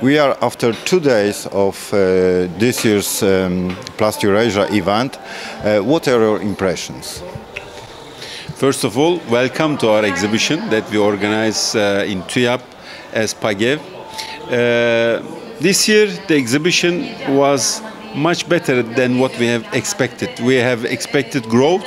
We are after 2 days of this year's Plastic Eurasia event. What are your impressions? First of all, welcome to our exhibition that we organize in TÜYAP as PAGEV. This year the exhibition was much better than what we have expected. We have expected growth.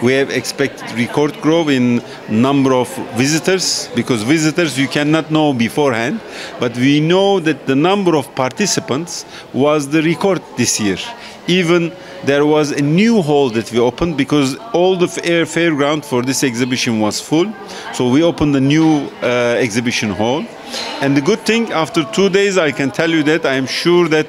We have expected record growth in number of visitors, because visitors you cannot know beforehand, but we know that the number of participants was the record this year. Even there was a new hall that we opened because all the fairground for this exhibition was full. So we opened a new exhibition hall. And the good thing, after 2 days, I can tell you that I am sure that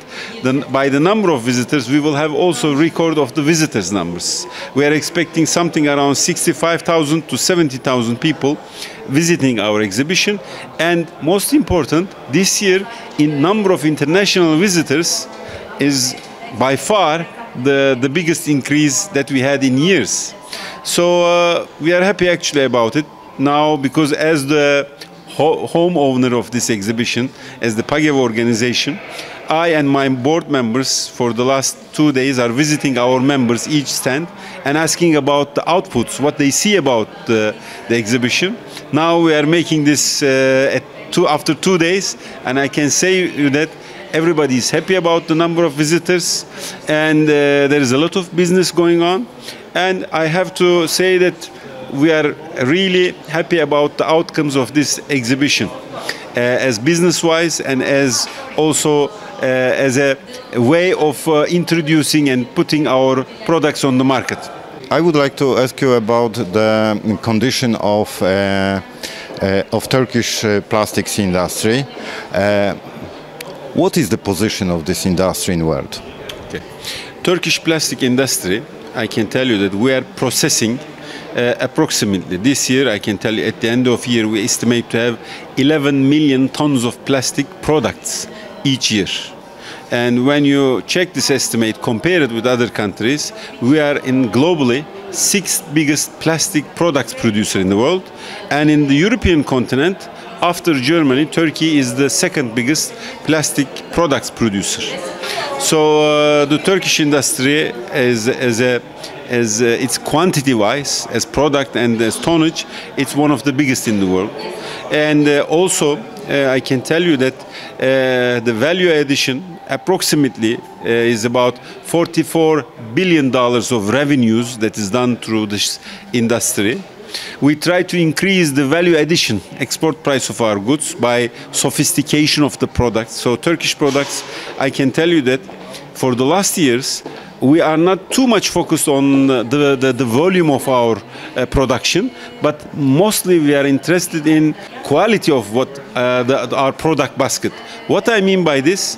by the number of visitors, we will have also record of the visitors numbers. We are expecting something around 65,000 to 70,000 people visiting our exhibition. And most important, this year, in number of international visitors is by far the biggest increase that we had in years. So we are happy actually about it now, because as the home owner of this exhibition, as the PAGEV organization, I and my board members for the last 2 days are visiting our members each stand and asking about the outputs, what they see about the exhibition. Now we are making this after 2 days, and I can say that everybody is happy about the number of visitors, and there is a lot of business going on. And I have to say that we are really happy about the outcomes of this exhibition, as business-wise and as also as a way of introducing and putting our products on the market. I would like to ask you about the condition of Turkish plastics industry. What is the position of this industry in the world? Okay. Turkish plastic industry, I can tell you that we are processing approximately this year, I can tell you at the end of year, we estimate to have 11 million tons of plastic products each year. And when you check this estimate, compare it with other countries, we are in globally 6th biggest plastic products producer in the world. And in the European continent, after Germany, Turkey is the 2nd biggest plastic products producer. So the Turkish industry as its quantity-wise, as product and as tonnage, it's one of the biggest in the world. And also, I can tell you that the value addition approximately is about $44 billion of revenues that is done through this industry. We try to increase the value addition, export price of our goods by sophistication of the products. So Turkish products, I can tell you that for the last years, we are not too much focused on the volume of our production, but mostly we are interested in quality of what our product basket. What I mean by this,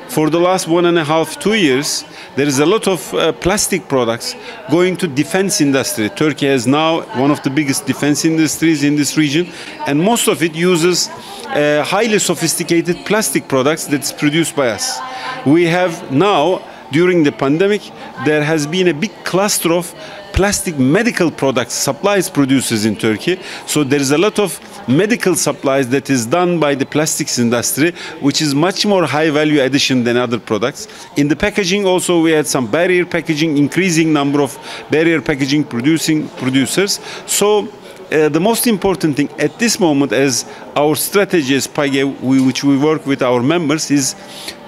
for the last 1.5 to 2 years, there is a lot of plastic products going to defense industry. Turkey has now one of the biggest defense industries in this region, and most of it uses highly sophisticated plastic products that's produced by us. We have now, during the pandemic, there has been a big cluster of plastic medical products supplies producers in Turkey. So there is a lot of medical supplies that is done by the plastics industry, which is much more high value addition than other products. In the packaging also we had some barrier packaging, increasing number of barrier packaging producers. So the most important thing at this moment, as our strategy as PAGEV, which we work with our members, is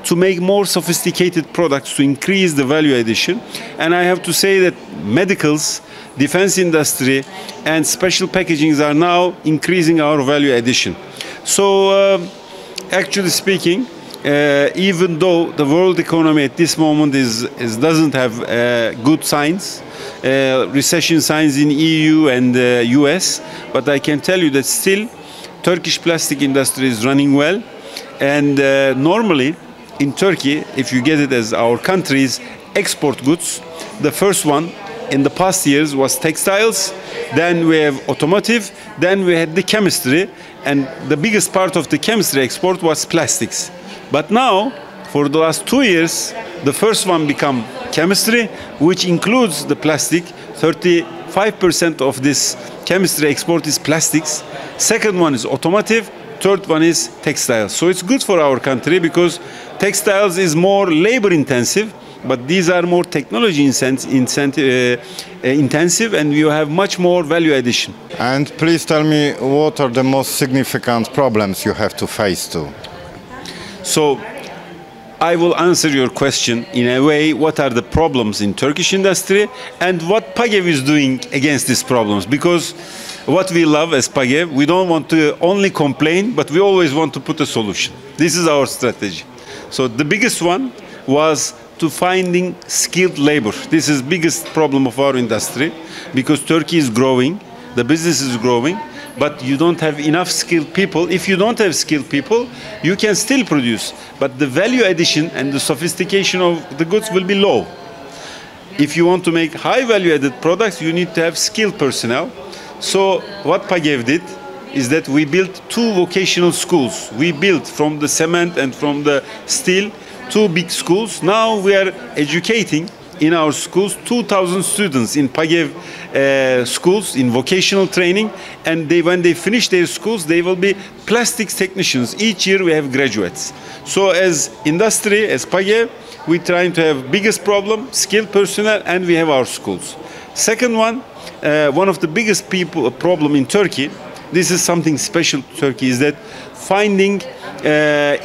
to make more sophisticated products to increase the value addition. And I have to say that medicals, defense industry, and special packagings are now increasing our value addition. So actually speaking, even though the world economy at this moment doesn't have good signs, recession signs in EU and US, but I can tell you that still Turkish plastic industry is running well. And normally in Turkey, if you get it as our country's export goods, the first one in the past years was textiles, then we have automotive, then we had the chemistry, and the biggest part of the chemistry export was plastics. But now, for the last 2 years, the first one became chemistry, which includes the plastic. 35% of this chemistry export is plastics. Second one is automotive, third one is textiles. So it's good for our country because textiles is more labor intensive, but these are more technology intensive, and you have much more value addition. And please tell me, what are the most significant problems you have to face too? So I will answer your question in a way, what are the problems in Turkish industry and what PAGEV is doing against these problems. Because what we love as PAGEV, we don't want to only complain, but we always want to put a solution. This is our strategy. So the biggest one was to finding skilled labor. This is the biggest problem of our industry because Turkey is growing, the business is growing, but you don't have enough skilled people. If you don't have skilled people, you can still produce, but the value addition and the sophistication of the goods will be low. If you want to make high value added products, you need to have skilled personnel. So what PAGEV did is that we built 2 vocational schools. We built from the cement and from the steel 2 big schools. Now we are educating in our schools 2,000 students in PAGEV schools in vocational training, and when they finish their schools they will be plastics technicians. Each year we have graduates. So as industry, as PAGEV, we trying to have biggest problem, skilled personnel, and we have our schools. Second one, one of the biggest problem in Turkey, this is something special to Turkey, is that finding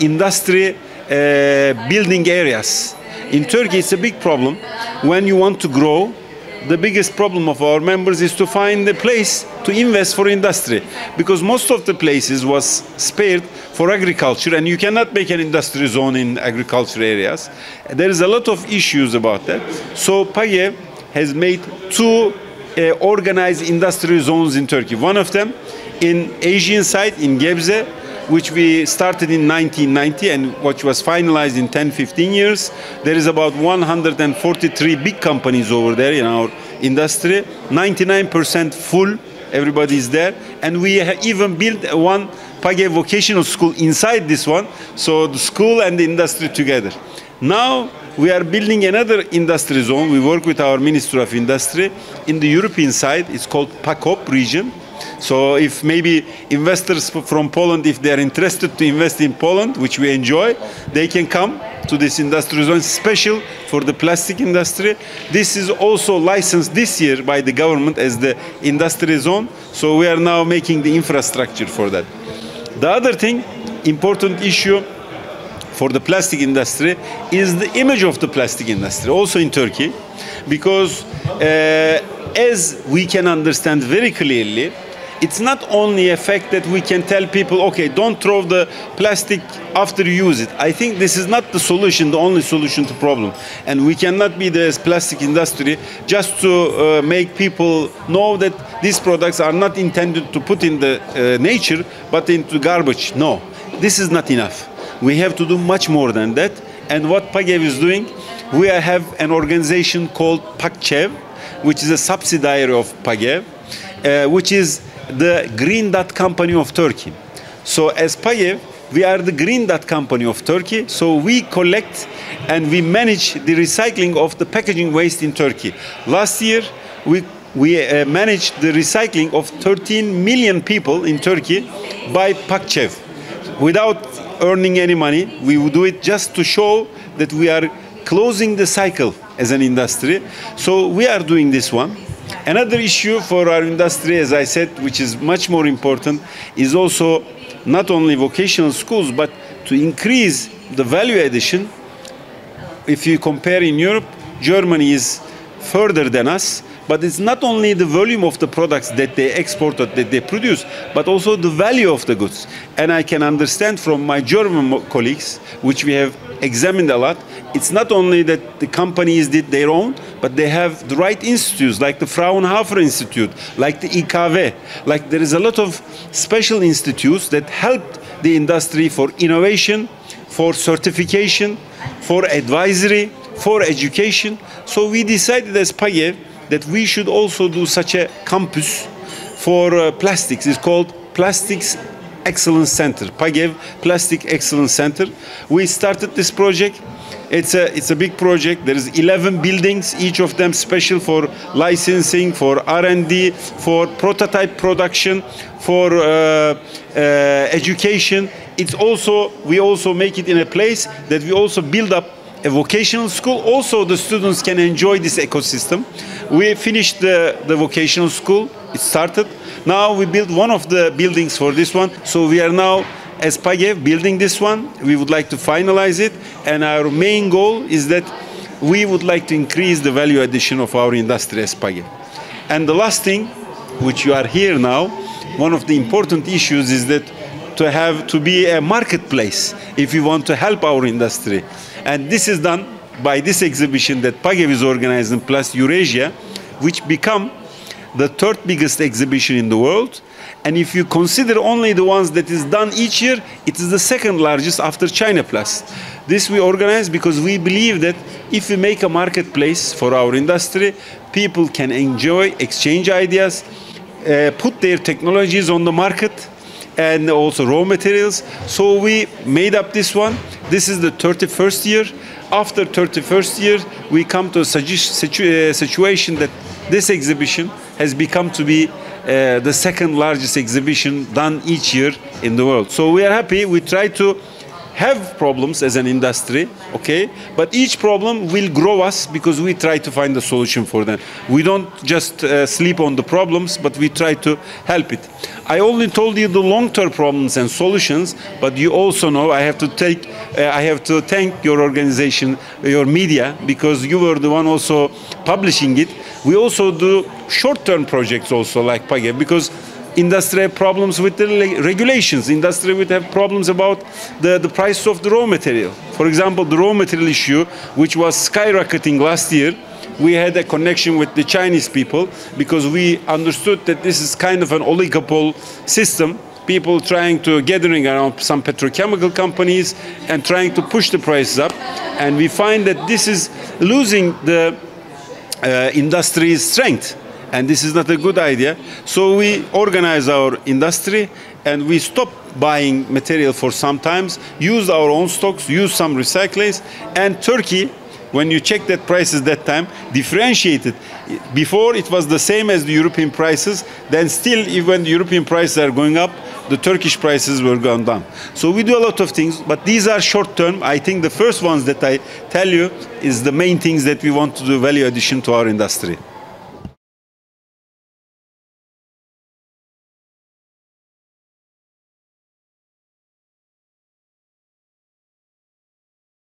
industry building areas. In Turkey, it's a big problem. When you want to grow, the biggest problem of our members is to find a place to invest for industry, because most of the places was spared for agriculture, and you cannot make an industry zone in agriculture areas. There is a lot of issues about that. So PAGEV has made 2 organized industry zones in Turkey. One of them in Asian side in Gebze, which we started in 1990 and which was finalized in 10-15 years. There is about 143 big companies over there in our industry, 99% full, everybody is there. And we even built one PAGEV vocational school inside this one, so the school and the industry together. Now we are building another industry zone. We work with our Ministry of Industry in the European side. It's called PACOP region. So if maybe investors from Poland, if they are interested to invest in Poland, which we enjoy, they can come to this industry zone, special for the plastic industry. This is also licensed this year by the government as the industry zone. So we are now making the infrastructure for that. The other thing, important issue for the plastic industry is the image of the plastic industry, also in Turkey, because as we can understand very clearly, it's not only a fact that we can tell people, okay, don't throw the plastic after you use it. I think this is not the solution, the only solution to the problem. And we cannot be the plastic industry just to make people know that these products are not intended to put in the nature, but into garbage. No, this is not enough. We have to do much more than that. And what PAGEV is doing, we have an organization called PAGEV, which is a subsidiary of PAGEV, which is the Green Dot Company of Turkey. So as PAGEV, we are the Green Dot Company of Turkey. So we collect and we manage the recycling of the packaging waste in Turkey. Last year, we managed the recycling of 13 million people in Turkey by PAGEV. Without earning any money, we would do it just to show that we are closing the cycle as an industry. So we are doing this one. Another issue for our industry, as I said, which is much more important, is also not only vocational schools, but to increase the value addition. If you compare in Europe, Germany is further than us, but it's not only the volume of the products that they export or that they produce, but also the value of the goods. And I can understand from my German colleagues, which we have examined a lot, it's not only that the companies did their own, but they have the right institutes, like the Fraunhofer Institute, like the IKV, like there is a lot of special institutes that helped the industry for innovation, for certification, for advisory, for education. So we decided as PAGEV that we should also do such a campus for plastics. It's called Plastics Excellence Center, PAGEV Plastic Excellence Center. We started this project It's a big project. There is 11 buildings, each of them special for licensing, for R&D, for prototype production, for education. We also make it in a place that we also build up a vocational school. Also, the students can enjoy this ecosystem. We finished the vocational school. It started. Now we built one of the buildings for this one. So we are now, as PAGEV, building this one. We would like to finalize it. And our main goal is that we would like to increase the value addition of our industry as PAGEV. And the last thing, which you are here now, one of the important issues is that to be a marketplace if you want to help our industry. And this is done by this exhibition that PAGEV is organizing, plus Eurasia, which become the third biggest exhibition in the world. And if you consider only the ones that is done each year, it is the second largest after China Plus. This we organize because we believe that if we make a marketplace for our industry, people can enjoy, exchange ideas, put their technologies on the market, and also raw materials. So we made up this one. This is the 31st year. After 31st year, we come to a situation that this exhibition has become to be the second largest exhibition done each year in the world. So we are happy. We try to have problems as an industry, okay? But each problem will grow us because we try to find a solution for them. We don't just sleep on the problems, but we try to help it. I only told you the long-term problems and solutions, but you also know I have to thank your organization, your media, because you were the one also publishing it. We also do short-term projects also like PAGEV, because industry have problems with the regulations. Industry would have problems about the price of the raw material. For example, the raw material issue, which was skyrocketing last year, we had a connection with the Chinese people because we understood that this is kind of an oligopoly system. People trying to gathering around some petrochemical companies and trying to push the prices up. And we find that this is losing the industry's strength. And this is not a good idea. So we organize our industry and we stop buying material for some times, use our own stocks, use some recyclates. And Turkey, when you check that prices that time, differentiated. Before it was the same as the European prices, then still even when the European prices are going up, the Turkish prices were going down. So we do a lot of things, but these are short term. I think the first ones that I tell you is the main things that we want to do value addition to our industry.